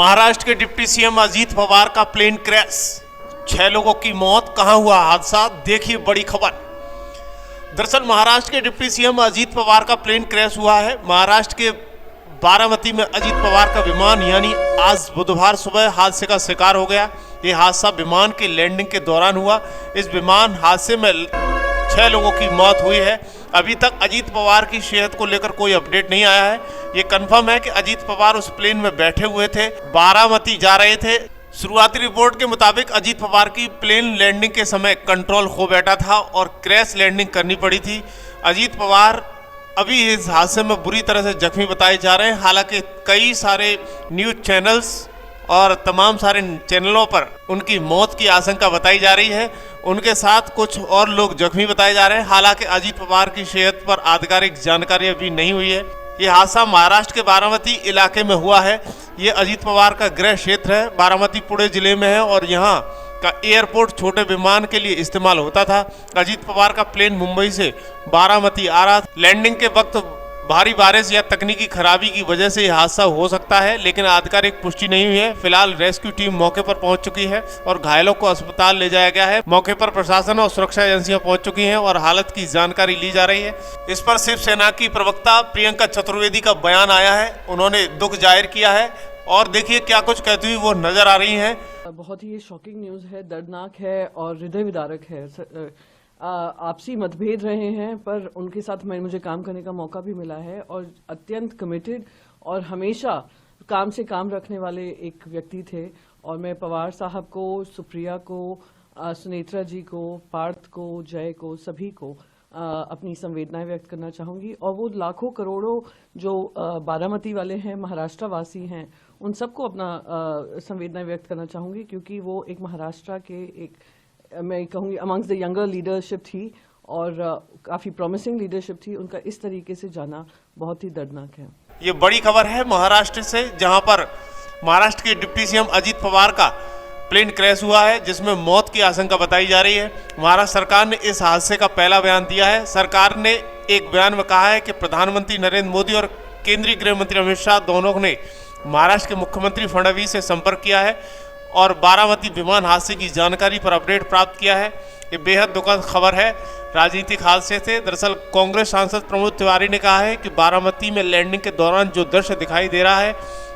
महाराष्ट्र के deputy CM Ajit Pawar का plane crash, 6 लोगों की मौत। कहां हुआ हादसा, देखिए बड़ी खबर। दरअसल महाराष्ट्र के डिप्टी सीएम अजीत पवार का प्लेन क्रैश हुआ है। महाराष्ट्र के बारामती में अजीत पवार का विमान यानी आज बुधवार सुबह हादसे का शिकार हो गया। ये हादसा विमान की लैंडिंग के दौरान हुआ। इस विमान हादसे में 6 लोगों की मौत हुई है। अभी तक अजीत पवार की सेहत को लेकर कोई अपडेट नहीं आया है। ये कंफर्म है कि अजीत पवार उस प्लेन में बैठे हुए थे, बारामती जा रहे थे। शुरुआती रिपोर्ट के मुताबिक अजीत पवार की प्लेन लैंडिंग के समय कंट्रोल खो बैठा था और क्रैश लैंडिंग करनी पड़ी थी। अजीत पवार अभी इस हादसे में बुरी तरह से जख्मी बताए जा रहे हैं। हालांकि कई सारे न्यूज चैनल्स और तमाम सारे चैनलों पर उनकी मौत की आशंका बताई जा रही है। उनके साथ कुछ और लोग जख्मी बताए जा रहे हैं। हालांकि अजीत पवार की सेहत पर आधिकारिक जानकारी अभी नहीं हुई है। ये हादसा महाराष्ट्र के बारामती इलाके में हुआ है। ये अजीत पवार का गृह क्षेत्र है। बारामती पुणे जिले में है और यहाँ का एयरपोर्ट छोटे विमान के लिए इस्तेमाल होता था। अजीत पवार का प्लेन मुंबई से बारामती आ रहा था। लैंडिंग के वक्त भारी बारिश या तकनीकी खराबी की वजह से यह हादसा हो सकता है, लेकिन आधिकारिक पुष्टि नहीं हुई है। फिलहाल रेस्क्यू टीम मौके पर पहुंच चुकी है और घायलों को अस्पताल ले जाया गया है। मौके पर प्रशासन और सुरक्षा एजेंसियां पहुंच चुकी हैं और हालत की जानकारी ली जा रही है। इस पर शिवसेना की प्रवक्ता प्रियंका चतुर्वेदी का बयान आया है। उन्होंने दुख जाहिर किया है और देखिए क्या कुछ कहती हुई वो नजर आ रही है। बहुत ही शॉकिंग न्यूज़ है, दर्दनाक है और हृदय विदारक है। आपसी मतभेद रहे हैं पर उनके साथ मुझे काम करने का मौका भी मिला है और अत्यंत कमिटेड और हमेशा काम से काम रखने वाले एक व्यक्ति थे। और मैं पवार साहब को, सुप्रिया को, सुनेत्रा जी को, पार्थ को, जय को, सभी को अपनी संवेदनाएं व्यक्त करना चाहूँगी। और वो लाखों करोड़ों जो बारामती वाले हैं, महाराष्ट्र वासी हैं, उन सबको अपना संवेदनाएं व्यक्त करना चाहूँगी, क्योंकि वो एक महाराष्ट्र के एक, मैं कहूँगी, अमंग्स द यंगर लीडरशिप थी और काफ़ी प्रॉमिसिंग लीडरशिप थी। उनका इस तरीके से जाना बहुत ही दर्दनाक है। ये बड़ी खबर है महाराष्ट्र से, जहां पर महाराष्ट्र के डिप्टी सीएम अजीत पवार का प्लेन क्रैश हुआ है, जिसमें मौत की आशंका बताई जा रही है। महाराष्ट्र सरकार ने इस हादसे का पहला बयान दिया है। सरकार ने एक बयान में कहा है कि प्रधानमंत्री नरेंद्र मोदी और केंद्रीय गृह मंत्री अमित शाह दोनों ने महाराष्ट्र के मुख्यमंत्री फडणवीस से संपर्क किया है और बारामती विमान हादसे की जानकारी पर अपडेट प्राप्त किया है। ये बेहद दुखद खबर है राजनीतिक हादसे से। दरअसल कांग्रेस सांसद प्रमोद तिवारी ने कहा है कि बारामती में लैंडिंग के दौरान जो दृश्य दिखाई दे रहा है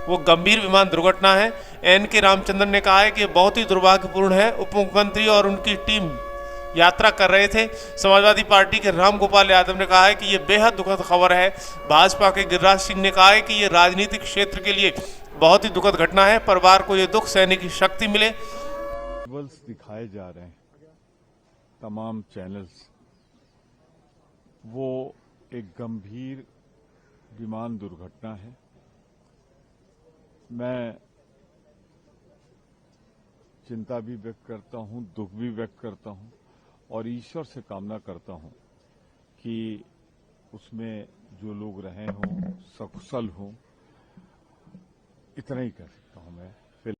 वो गंभीर विमान दुर्घटना है। एन.के. रामचंद्रन ने कहा है कि बहुत ही दुर्भाग्यपूर्ण है। उप मुख्यमंत्री और उनकी टीम यात्रा कर रहे थे। समाजवादी पार्टी के रामगोपाल यादव ने कहा है कि ये बेहद दुखद खबर है। भाजपा के गिरिराज सिंह ने कहा है कि ये राजनीतिक क्षेत्र के लिए बहुत ही दुखद घटना है। परिवार को ये दुख सहने की शक्ति मिले। दिखाए जा रहे हैं तमाम चैनल्स, वो एक गंभीर विमान दुर्घटना है। मैं चिंता भी व्यक्त करता हूं, दुख भी व्यक्त करता हूं और ईश्वर से कामना करता हूं कि उसमें जो लोग रहे हों सकुशल हों। इतना ही कह सकता हूं मैं।